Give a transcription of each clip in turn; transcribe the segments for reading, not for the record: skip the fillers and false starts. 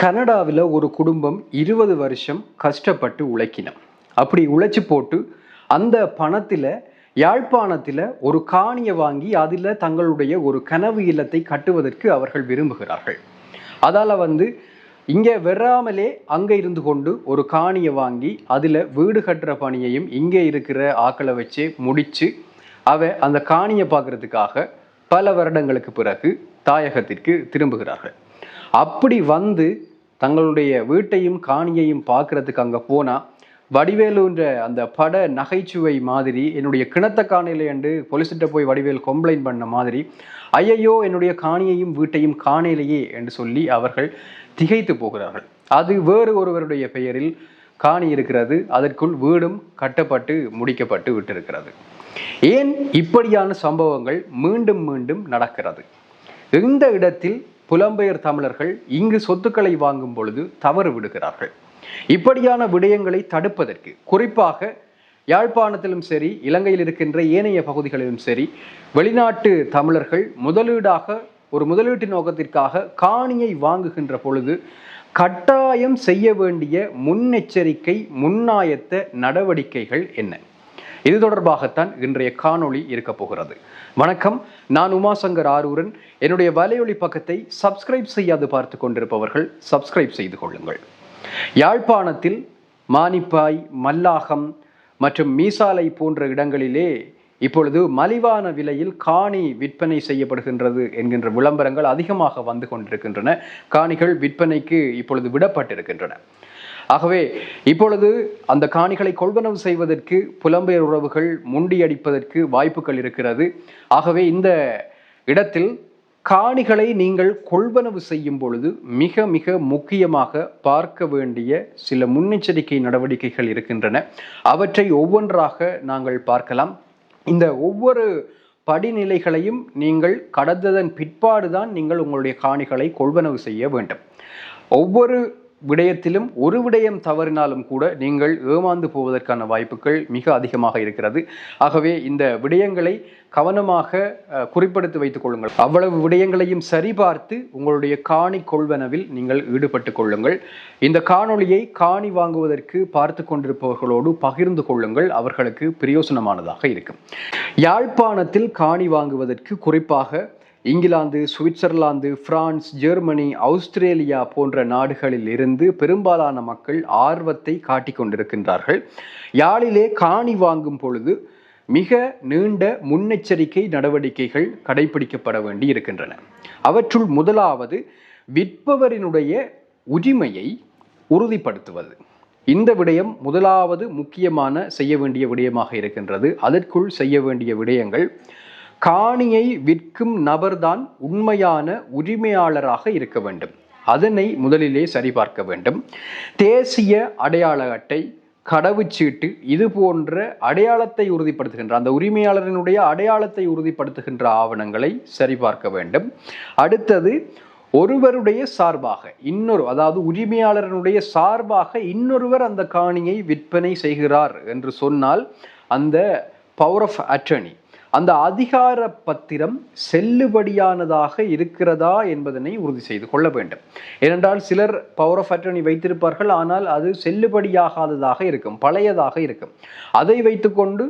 கனடாவில் ஒரு குடும்பம் 20 வருஷம் கஷ்டப்பட்டு உழைக்கினோம். அப்படி உழைச்சி போட்டு அந்த பணத்தில் யாழ்ப்பாணத்தில் ஒரு காணியை வாங்கி அதில் தங்களுடைய ஒரு கனவு இல்லத்தை கட்டுவதற்கு அவர்கள் விரும்புகிறார்கள். அதால் இங்கே வராமலே அங்கே இருந்து கொண்டு ஒரு காணியை வாங்கி அதில் வீடு கட்டுற பணியையும் இங்கே இருக்கிற ஆக்களை வச்சே முடித்து அந்த காணியை பார்க்கறதுக்காக பல வருடங்களுக்கு பிறகு தாயகத்திற்கு திரும்புகிறார்கள். அப்படி தங்களுடைய வீட்டையும் காணியையும் பார்க்கறதுக்கு அங்கே போனால் வடிவேலுன்ற அந்த பட நகைச்சுவை மாதிரி என்னுடைய கிணத்த காணியில என்று போலீஸ்கிட்ட போய் வடிவேல் கம்ப்ளைண்ட் பண்ண மாதிரி ஐயையோ என்னுடைய காணியையும் வீட்டையும் காணிலேயே என்று சொல்லி அவர்கள் திகைத்து போகிறார்கள். அது வேறு ஒருவருடைய பெயரில் காணி இருக்கிறது, அதற்குள் வீடும் கட்டப்பட்டு முடிக்கப்பட்டு விட்டிருக்கிறது. ஏன் இப்படியான சம்பவங்கள் மீண்டும் மீண்டும் நடக்கிறது? இந்த இடத்தில் புலம்பெயர் தமிழர்கள் இங்கு சொத்துக்களை வாங்கும் பொழுது தவறு விடுகிறார்கள். இப்படியான விடயங்களை தடுப்பதற்கு குறிப்பாக யாழ்ப்பாணத்திலும் சரி, இலங்கையில் இருக்கின்ற ஏனைய பகுதிகளிலும் சரி, வெளிநாட்டு தமிழர்கள் ஒரு முதலீட்டு நோக்கத்திற்காக காணியை வாங்குகின்ற பொழுது கட்டாயம் செய்ய வேண்டிய முன்னெச்சரிக்கை முன்னாயத்த நடவடிக்கைகள் என்ன? இது தொடர்பாகத்தான் இன்றைய காணொளி இருக்க போகிறது. வணக்கம், நான் உமாசங்கர் ஆரூரன். என்னுடைய வலையொலி பக்கத்தை சப்ஸ்கிரைப் செய்யாது பார்த்து கொண்டிருப்பவர்கள் சப்ஸ்கிரைப் செய்து கொள்ளுங்கள். யாழ்ப்பாணத்தில் மானிப்பாய், மல்லாகம் மற்றும் மீசாலை போன்ற இடங்களிலே இப்பொழுது மலிவான விலையில் காணி விற்பனை செய்யப்படுகின்றது என்கின்ற விளம்பரங்கள் அதிகமாக வந்து கொண்டிருக்கின்றன. காணிகள் விற்பனைக்கு இப்பொழுது விடப்பட்டிருக்கின்றன. ஆகவே இப்பொழுது அந்த காணிகளை கொள்வனவு செய்வதற்கு புலம்பெயர் உறவுகள் முண்டியடிப்பதற்கு வாய்ப்புகள் இருக்கிறது. ஆகவே இந்த இடத்தில் காணிகளை நீங்கள் கொள்வனவு செய்யும் பொழுது மிக மிக முக்கியமாக பார்க்க வேண்டிய சில முன்னெச்சரிக்கை நடவடிக்கைகள் இருக்கின்றன. அவற்றை ஒவ்வொன்றாக நாங்கள் பார்க்கலாம். இந்த ஒவ்வொரு படிநிலைகளையும் நீங்கள் கடந்ததன் பிற்பாடுதான் நீங்கள் உங்களுடைய காணிகளை கொள்வனவு செய்ய வேண்டும். ஒவ்வொரு விடயத்திலும் ஒரு விடயம் தவறினாலும் கூட நீங்கள் ஏமாந்து போவதற்கான வாய்ப்புகள் மிக அதிகமாக இருக்கிறது. ஆகவே இந்த விடயங்களை கவனமாக குறிப்பிடுத்தி வைத்துக் கொள்ளுங்கள். அவ்வளவு விடயங்களையும் சரிபார்த்து உங்களுடைய காணி கொள்வனவில் நீங்கள் ஈடுபட்டு கொள்ளுங்கள். இந்த காணொளியை காணி வாங்குவதற்கு பார்த்து கொண்டிருப்பவர்களோடு பகிர்ந்து கொள்ளுங்கள். அவர்களுக்கு பிரயோசனமானதாக இருக்கும். யாழ்ப்பாணத்தில் காணி வாங்குவதற்கு குறிப்பாக England, Switzerland, France, Germany, Australia போன்ற நாடுகளில் இருந்து பெரும்பாலான மக்கள் ஆர்வத்தை காட்டிக் கொண்டிருக்கின்றார்கள். யாழிலே காணி வாங்கும் பொழுது மிக நீண்ட முன்னெச்சரிக்கை நடவடிக்கைகள் கடைபிடிக்கப்பட வேண்டி இருக்கின்றன. அவற்றுள் முதலாவது விற்பவரினுடைய உரிமையை உறுதிப்படுத்துவது. இந்த விடயம் முதலாவது முக்கியமான செய்ய வேண்டிய விடயமாக இருக்கின்றது. அதற்குள் செய்ய வேண்டிய விடயங்கள், காணியை விற்கும் நபர்தான் உண்மையான உரிமையாளராக இருக்க வேண்டும். அதனை முதலிலே சரிபார்க்க வேண்டும். தேசிய அடையாள அட்டை, கடவுச்சீட்டு, இது போன்ற அடையாளத்தை உறுதிப்படுத்துகின்ற அந்த உரிமையாளரினுடைய அடையாளத்தை உறுதிப்படுத்துகின்ற ஆவணங்களை சரிபார்க்க வேண்டும். அடுத்தது, ஒருவருடைய சார்பாக அதாவது உரிமையாளரினுடைய சார்பாக இன்னொருவர் அந்த காணியை விற்பனை செய்கிறார் என்று சொன்னால் அந்த பவர் ஆஃப் அட்டர்னி, அந்த அதிகார பத்திரம் செல்லுபடியானதாக இருக்கிறதா என்பதனை உறுதி செய்து கொள்ள வேண்டும். ஏனென்றால் சிலர் பவர் ஆஃப் அட்டர்னி வைத்திருப்பார்கள், ஆனால் அது செல்லுபடியாகாததாக இருக்கும், பழையதாக இருக்கும். அதை வைத்துக்கொண்டு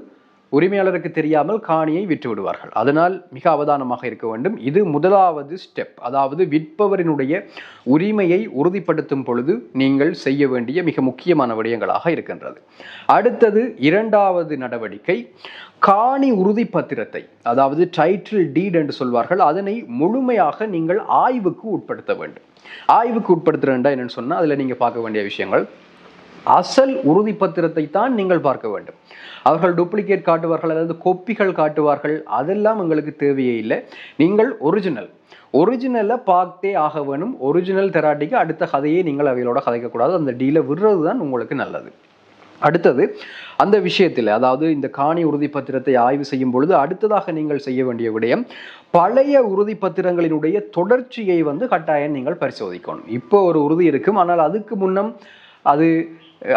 உரிமையாளருக்கு தெரியாமல் காணியை விற்று விடுவார்கள். அதனால் மிக அவதானமாக இருக்க வேண்டும். இது முதலாவது ஸ்டெப். அதாவது விற்பவரினுடைய உரிமையை உறுதிப்படுத்தும் பொழுது நீங்கள் செய்ய வேண்டிய மிக முக்கியமான விடயங்களாக இருக்கின்றது. அடுத்தது, இரண்டாவது நடவடிக்கை, காணி உறுதி பத்திரத்தை, அதாவது டைட்டில் டீட் என்று சொல்வார்கள், அதனை முழுமையாக நீங்கள் ஆய்வுக்கு உட்படுத்த வேண்டும். ஆய்வுக்கு உட்படுத்துறேன்டா என்னன்னு சொன்னால் அதில் நீங்கள் பார்க்க வேண்டிய விஷயங்கள், அசல் உறுதி பத்திரத்தை தான் நீங்கள் பார்க்க வேண்டும். அவர்கள் டூப்ளிகேட் காட்டுவார்கள், அதாவது கொப்பிகள் காட்டுவார்கள், அதெல்லாம் எங்களுக்கு தேவையே இல்லை. நீங்கள் ஒரிஜினலை பார்த்தே ஆக வேணும். ஒரிஜினல் தெராட்டிக்கு அடுத்த கதையை நீங்கள் அவைகளோட கதைக்கக்கூடாது. அந்த டீலை விடுறது தான் உங்களுக்கு நல்லது. அடுத்தது, அந்த விஷயத்தில் அதாவது இந்த காணி உறுதி பத்திரத்தை ஆய்வு செய்யும் பொழுது அடுத்ததாக நீங்கள் செய்ய வேண்டிய விடயம், பழைய உறுதி பத்திரங்களினுடைய தொடர்ச்சியை கட்டாயம் நீங்கள் பரிசோதிக்கணும். இப்போ ஒரு உறுதி இருக்கும், ஆனால் அதுக்கு முன்னம் அது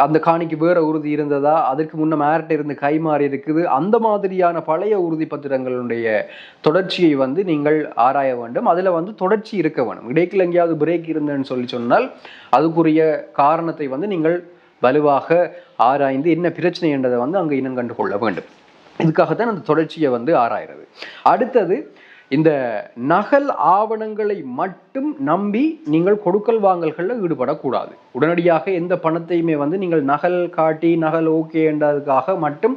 அந்த காணிக்கு வேற உறுதி இருந்ததா, அதற்கு முன்ன மேரட் இருந்து கை மாறி இருக்குது, அந்த மாதிரியான பழைய உறுதி பத்திரங்களுடைய தொடர்ச்சியை வந்து நீங்கள் ஆராய வேண்டும். அதில் வந்து தொடர்ச்சி இருக்க வேணும். இடைக்கில் எங்கேயாவது பிரேக் இருந்தேன்னு சொன்னால் அதுக்குரிய காரணத்தை வந்து நீங்கள் வலுவாக ஆராய்ந்து என்ன பிரச்சனை என்றதை வந்து அங்கே இனம் கண்டு கொள்ள வேண்டும். இதுக்காகத்தான் அந்த தொடர்ச்சியை வந்து ஆராய்றது. அடுத்தது, இந்த நகல் ஆவணங்களை மட்டும் நம்பி நீங்கள் கொடுக்கல் வாங்கல்களில் ஈடுபடக்கூடாது. உடனடியாக எந்த பணத்தையுமே வந்து நீங்கள் நகல் காட்டி நகல் ஓகே என்றதுக்காக மட்டும்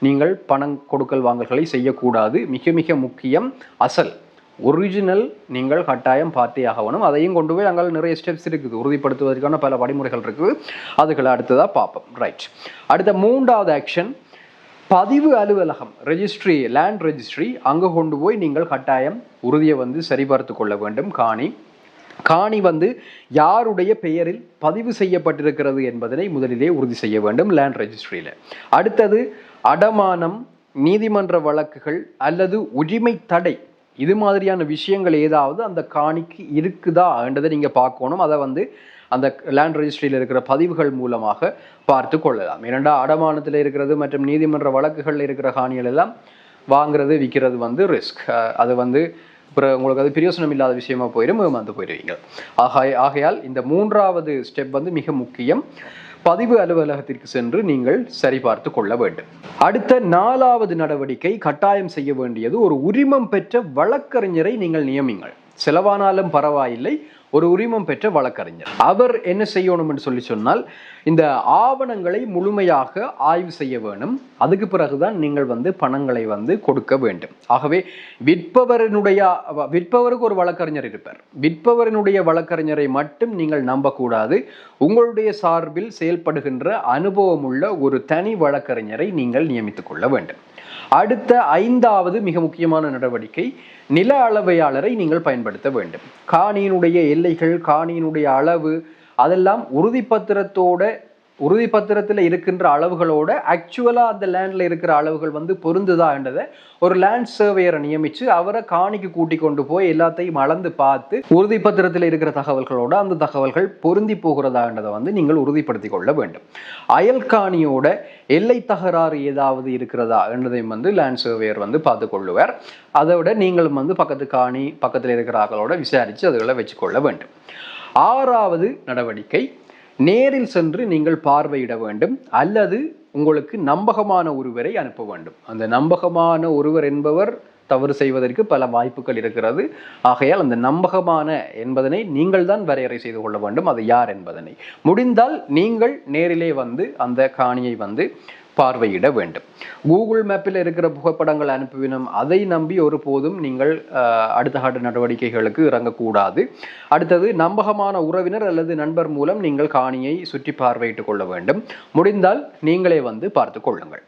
நீங்கள் பணம் கொடுக்கல் வாங்கல்களை செய்யக்கூடாது. மிக மிக முக்கியம், அசல் ஒரிஜினல் நீங்கள் கட்டாயம் பார்த்தே ஆகணும். அதையும் கொண்டு போய் அங்கே நிறைய ஸ்டெப்ஸ் இருக்குது, உறுதிப்படுத்துவதற்கான பல வழிமுறைகள் இருக்குது. அதுகளை அடுத்ததாக பார்ப்போம். ரைட். அடுத்த 3வது ஆக்ஷன், பதிவு அலுவலகம், ரெஜிஸ்ட்ரி, லேண்ட் ரெஜிஸ்ட்ரி, அங்கே கொண்டு போய் நீங்கள் கட்டாயம் உறுதியை வந்து சரிபார்த்து கொள்ள வேண்டும். காணி வந்து யாருடைய பெயரில் பதிவு செய்யப்பட்டிருக்கிறது என்பதனை முதலிலே உறுதி செய்ய வேண்டும் லேண்ட் ரெஜிஸ்ட்ரியில். அடுத்தது, அடமானம், நீதிமன்ற வழக்குகள் அல்லது உரிமை தடை, இது மாதிரியான விஷயங்கள் ஏதாவது அந்த காணிக்கு இருக்குதா என்றதை நீங்கள் பார்க்கணும். அதை வந்து அந்த லேண்ட் ரெஜிஸ்ட்ரியில் இருக்கிற பதிவுகள் மூலமாக பார்த்து கொள்ளலாம். ஏனெண்டா அடமானத்தில் இருக்கிறது மற்றும் நீதிமன்ற வழக்குகளில் இருக்கிற காணிகள் எல்லாம் வாங்குறது விற்கிறது வந்து ரிஸ்க். அது வந்து உங்களுக்கு அது பிரயோசனம் இல்லாத விஷயமா போயிடும், ஏமாந்து போயிடுவீங்க. ஆகையால் இந்த 3வது ஸ்டெப் வந்து மிக முக்கியம். பதிவு அலுவலகத்திற்கு சென்று நீங்கள் சரிபார்த்து கொள்ள வேண்டும். அடுத்த 4வது நடவடிக்கை, கட்டாயம் செய்ய வேண்டியது, ஒரு உரிமம் பெற்ற வழக்கறிஞரை நீங்கள் நியமிங்கள். செலவானாலும் பரவாயில்லை, ஒரு உரிமம் பெற்ற வழக்கறிஞர். அவர் என்ன செய்யணும் என்று சொல்லி இந்த ஆவணங்களை முழுமையாக ஆய்வு செய்ய வேண்டும். அதுக்கு பிறகுதான் நீங்கள் வந்து பணங்களை வந்து கொடுக்க வேண்டும். ஆகவே விற்பவருக்கு ஒரு வழக்கறிஞர் இருப்பார். விற்பவரினுடைய வழக்கறிஞரை மட்டும் நீங்கள் நம்பக்கூடாது. உங்களுடைய சார்பில் செயல்படுகின்ற அனுபவம் உள்ள ஒரு தனி வழக்கறிஞரை நீங்கள் நியமித்துக் கொள்ள வேண்டும். அடுத்த 5வது மிக முக்கியமான நடவடிக்கை, நில அளவையாளரை நீங்கள் பயன்படுத்த வேண்டும். காணியினுடைய எல்லைகள், காணியினுடைய அளவு, அதெல்லாம் உறுதிப்பத்திரத்தில் இருக்கின்ற அளவுகளோட ஆக்சுவலாக அந்த லேண்டில் இருக்கிற அளவுகள் வந்து பொருந்துதா என்றதை ஒரு லேண்ட் சர்வேயரை நியமித்து அவரை காணிக்கு கூட்டி கொண்டு போய் எல்லாத்தையும் அளந்து பார்த்து உறுதிப்பத்திரத்தில் இருக்கிற தகவல்களோட அந்த தகவல்கள் பொருந்தி போகிறதா என்றதை வந்து நீங்கள் உறுதிப்படுத்தி கொள்ள வேண்டும். அயல் காணியோட எல்லை தகராறு ஏதாவது இருக்கிறதா என்றதையும் வந்து லேண்ட் சர்வேயர் வந்து பார்த்து கொள்ளுவார். அதை விட நீங்களும் வந்து பக்கத்தில் இருக்கிற ஆக்களோட விசாரித்து அதுகளை வச்சுக்கொள்ள வேண்டும். 6வது நடவடிக்கை, நேரில் சென்று நீங்கள் பார்வையிட வேண்டும் அல்லது உங்களுக்கு நம்பகமான ஒருவரை அனுப்ப வேண்டும். அந்த நம்பகமான ஒருவர் என்பவர் தவறு செய்வதற்கு பல வாய்ப்புகள் இருக்கிறது. ஆகையால் அந்த நம்பகமான என்பதனை நீங்கள் தான் வரையறை செய்து கொள்ள வேண்டும், அது யார் என்பதனை. முடிந்தால் நீங்கள் நேரிலே வந்து அந்த காணியை வந்து பார்வையிட வேண்டும். கூகுள் மேப்பில் இருக்கிற புகைப்படங்கள் அனுப்பிவினும் அதை நம்பி ஒருபோதும் நீங்கள் அடுத்த கட்ட நடவடிக்கைகளுக்கு இறங்கக்கூடாது. அடுத்தது, நம்பகமான உறவினர் அல்லது நண்பர் மூலம் நீங்கள் காணியை சுற்றி பார்வையிட்டுக் கொள்ள வேண்டும். முடிந்தால் நீங்களே வந்து பார்த்து கொள்ளுங்கள்.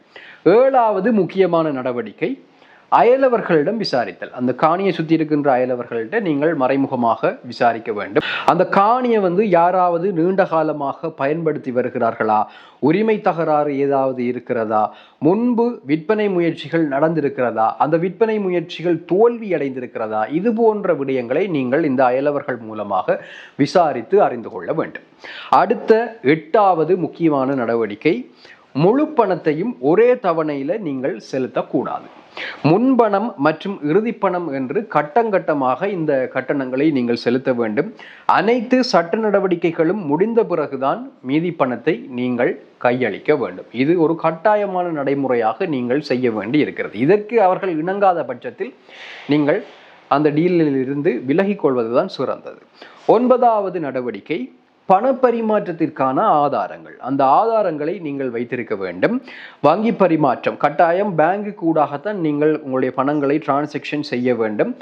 7வது முக்கியமான நடவடிக்கை, அயலவர்களிடம் விசாரித்தல். அந்த காணியை சுற்றி இருக்கின்ற அயலவர்கள்ட்ட நீங்கள் மறைமுகமாக விசாரிக்க வேண்டும். அந்த காணியை வந்து யாராவது நீண்ட காலமாக பயன்படுத்தி வருகிறார்களா, உரிமை தகராறு ஏதாவது இருக்கிறதா, முன்பு விற்பனை முயற்சிகள் நடந்திருக்கிறதா, அந்த விற்பனை முயற்சிகள் தோல்வி அடைந்திருக்கிறதா, இது போன்ற விடயங்களை நீங்கள் இந்த அயலவர்கள் மூலமாக விசாரித்து அறிந்து கொள்ள வேண்டும். அடுத்த 8வது முக்கியமான நடவடிக்கை, முழு பணத்தையும் ஒரே தவணையில நீங்கள் செலுத்தக்கூடாது. முன்பணம் மற்றும் இறுதிப்பணம் என்று கட்டங்கட்டமாக இந்த கட்டணங்களை நீங்கள் செலுத்த வேண்டும். அனைத்து சட்ட நடவடிக்கைகளும் முடிந்த பிறகுதான் மீதி பணத்தை நீங்கள் கையளிக்க வேண்டும். இது ஒரு கட்டாயமான நடைமுறையாக நீங்கள் செய்ய வேண்டி இருக்கிறது. இதற்கு அவர்கள் இணங்காத பட்சத்தில் நீங்கள் அந்த டீலில் இருந்து விலகிக் கொள்வதுதான் சிறந்தது. 9வது நடவடிக்கை, பணப்பரிமாற்றத்திற்கான ஆதாரங்கள். அந்த ஆதாரங்களை நீங்கள் வைத்திருக்க வேண்டும். வங்கி பரிமாற்றம் கட்டாயம், பேங்கு கூடாகத்தான் நீங்கள் உங்களுடைய பணங்களை டிரான்சாக்ஷன் செய்ய வேண்டும்.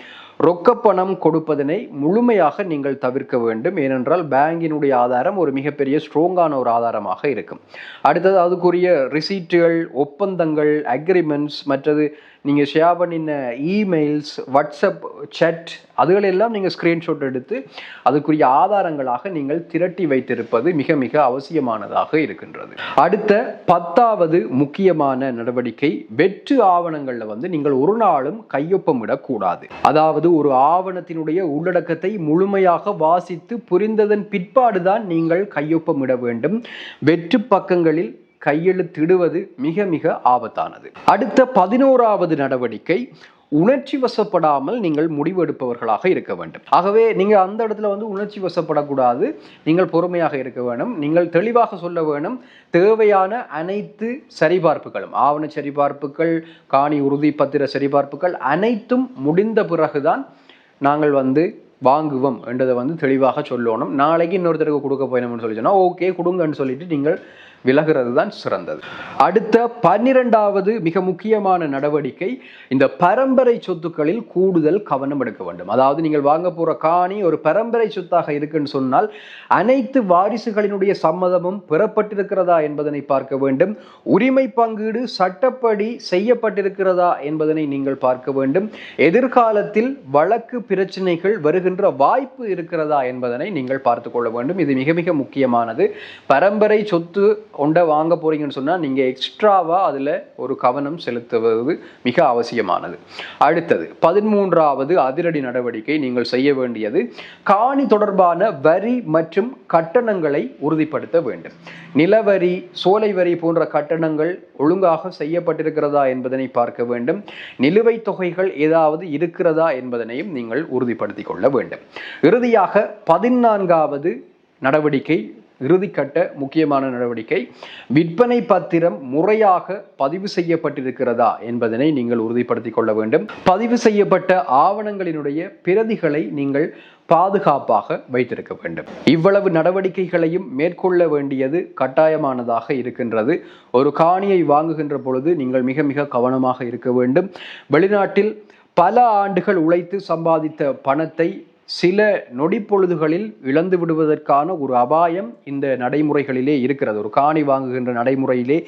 ரொக்க பணம் கொடுப்பதனை முழுமையாக நீங்கள் தவிர்க்க வேண்டும். ஏனென்றால் பேங்கினுடைய ஆதாரம் ஒரு மிகப்பெரிய ஸ்ட்ராங்கான ஒரு ஆதாரமாக இருக்கும். அடுத்தது, அதுக்குரிய ரிசீட்டுகள், ஒப்பந்தங்கள், அக்ரிமெண்ட்ஸ், மற்றது நீங்கள் ஷேர் பண்ணின இமெயில்ஸ், வாட்ஸ்அப் சேட், அதுகளெல்லாம் நீங்கள் ஸ்க்ரீன்ஷாட் எடுத்து அதுக்குரிய ஆதாரங்களாக நீங்கள் திரட்டி வைத்திருப்பது மிக மிக அவசியமானதாக இருக்கின்றது. அடுத்த 10வது முக்கியமான நடவடிக்கை, வெற்று ஆவணங்களில் வந்து நீங்கள் ஒரு நாளும் கையொப்பமிடக்கூடாது. அதாவது அதாவது ஒரு ஆவணத்தினுடைய உள்ளடக்கத்தை முழுமையாக வாசித்து புரிந்ததன் பிற்பாடுதான் நீங்கள் கையொப்பமிட வேண்டும். வெற்று பக்கங்களில் கையெழுத்திடுவது மிக மிக ஆபத்தானது. அடுத்த 11வது நடவடிக்கை, உணர்ச்சி வசப்படாமல் நீங்கள் முடிவெடுப்பவர்களாக இருக்க வேண்டும். ஆகவே நீங்கள் அந்த இடத்துல உணர்ச்சி வசப்படக்கூடாது. நீங்கள் பொறுமையாக இருக்க வேண்டும். நீங்கள் தெளிவாக சொல்ல வேண்டும். தேவையான அனைத்து சரிபார்ப்புகளும், ஆவண சரிபார்ப்புகள், காணி உறுதி பத்திர சரிபார்ப்புகள் அனைத்தும் முடிந்த பிறகுதான் நாங்கள் வாங்குவோம் என்றதை தெளிவாக சொல்லணும். நாளைக்கு இன்னொருத்தருக்கு கொடுக்க போயினோம்னு சொல்லி சொன்னா ஓகே கொடுங்கன்னு சொல்லிட்டு நீங்கள் விலகிறது தான் சிறந்தது. அடுத்த 12வது மிக முக்கியமான நடவடிக்கை, இந்த பரம்பரை சொத்துக்களில் கூடுதல் கவனம் எடுக்க வேண்டும். அதாவது நீங்கள் வாங்க போற காணி ஒரு பரம்பரை சொத்தாக இருக்குன்னு சொன்னால் அனைத்து வாரிசுகளினுடைய சம்மதமும் பெறப்பட்டிருக்கிறதா என்பதனை பார்க்க வேண்டும். உரிமை பங்கீடு சட்டப்படி செய்யப்பட்டிருக்கிறதா என்பதனை நீங்கள் பார்க்க வேண்டும். எதிர்காலத்தில் வழக்கு பிரச்சனைகள் வருகின்ற வாய்ப்பு இருக்கிறதா என்பதனை நீங்கள் பார்த்து கொள்ள வேண்டும். இது மிக மிக முக்கியமானது. பரம்பரை சொத்து ஒன்றை வாங்க போறீங்கன்னு சொன்னா நீங்க எக்ஸ்ட்ராவா அதுல ஒரு கவனம் செலுத்துவது மிக அவசியமானது. அடுத்தது 13வது அதிரடி நடவடிக்கை, நீங்கள் செய்ய வேண்டியது காணி தொடர்பான வரி மற்றும் கட்டணங்களை உறுதிப்படுத்த வேண்டும். நிலவரி, சோலை வரி போன்ற கட்டணங்கள் ஒழுங்காக செய்யப்பட்டிருக்கிறதா என்பதனை பார்க்க வேண்டும். நிலுவைத் தொகைகள் ஏதாவது இருக்கிறதா என்பதனையும் நீங்கள் உறுதிப்படுத்திக் கொள்ள வேண்டும். இறுதியாக 14வது நடவடிக்கை, இறுதிக்கட்ட முக்கியமான நடவடிக்கை, விற்பனை பத்திரம் முறையாக பதிவு செய்யப்பட்டிருக்கிறதா என்பதனை நீங்கள் உறுதிப்படுத்திக் கொள்ள வேண்டும். பதிவு செய்யப்பட்ட ஆவணங்களினுடைய பிரதிகளை நீங்கள் பாதுகாப்பாக வைத்திருக்க வேண்டும். இவ்வளவு நடவடிக்கைகளையும் மேற்கொள்ள வேண்டியது கட்டாயமானதாக இருக்கின்றது. ஒரு காணியை வாங்குகின்ற பொழுது நீங்கள் மிக மிக கவனமாக இருக்க வேண்டும். வெளிநாட்டில் பல ஆண்டுகள் உழைத்து சம்பாதித்த பணத்தை சில நொடிப்பொழுதுகளில் இழந்து விடுவதற்கான ஒரு அபாயம் இந்த நடைமுறைகளிலே இருக்கிறது. ஒரு காணி வாங்குகின்ற நடைமுறையிலே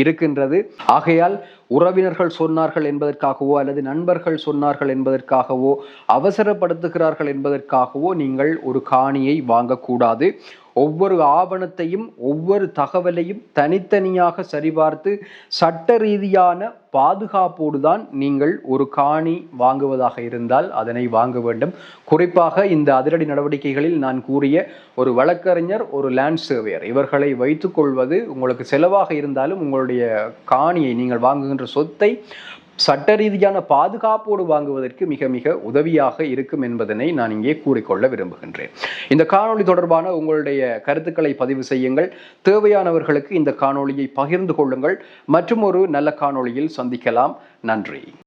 இருக்கின்றது. ஆகையால் உறவினர்கள் சொன்னார்கள் என்பதற்காகவோ அல்லது நண்பர்கள் சொன்னார்கள் என்பதற்காகவோ அவசரப்படுத்துகிறார்கள் என்பதற்காகவோ நீங்கள் ஒரு காணியை வாங்கக்கூடாது. ஒவ்வொரு ஆவணத்தையும் ஒவ்வொரு தகவலையும் தனித்தனியாக சரிபார்த்து சட்ட ரீதியான பாதுகாப்போடு தான் நீங்கள் ஒரு காணி வாங்குவதாக இருந்தால் அதனை வாங்க வேண்டும். குறிப்பாக இந்த அதிரடி நடவடிக்கைகளில் நான் கூறிய ஒரு வழக்கறிஞர், ஒரு லேண்ட் சர்வேயர், இவர்களை வைத்துக் கொள்வது உங்களுக்கு செலவாக இருந்தாலும் உங்களுடைய காணியை, நீங்கள் வாங்குகின்ற சொத்தை சட்ட ரீதியான பாதுகாப்போடு வாங்குவதற்கு மிக மிக உதவியாக இருக்கும் என்பதனை நான் இங்கே கூறிக்கொள்ள விரும்புகின்றேன். இந்த காணொளி தொடர்பான உங்களுடைய கருத்துக்களை பதிவு செய்யுங்கள். தேவையானவர்களுக்கு இந்த காணொளியை பகிர்ந்து கொள்ளுங்கள். மற்றும் ஒரு நல்ல காணொளியில் சந்திக்கலாம். நன்றி.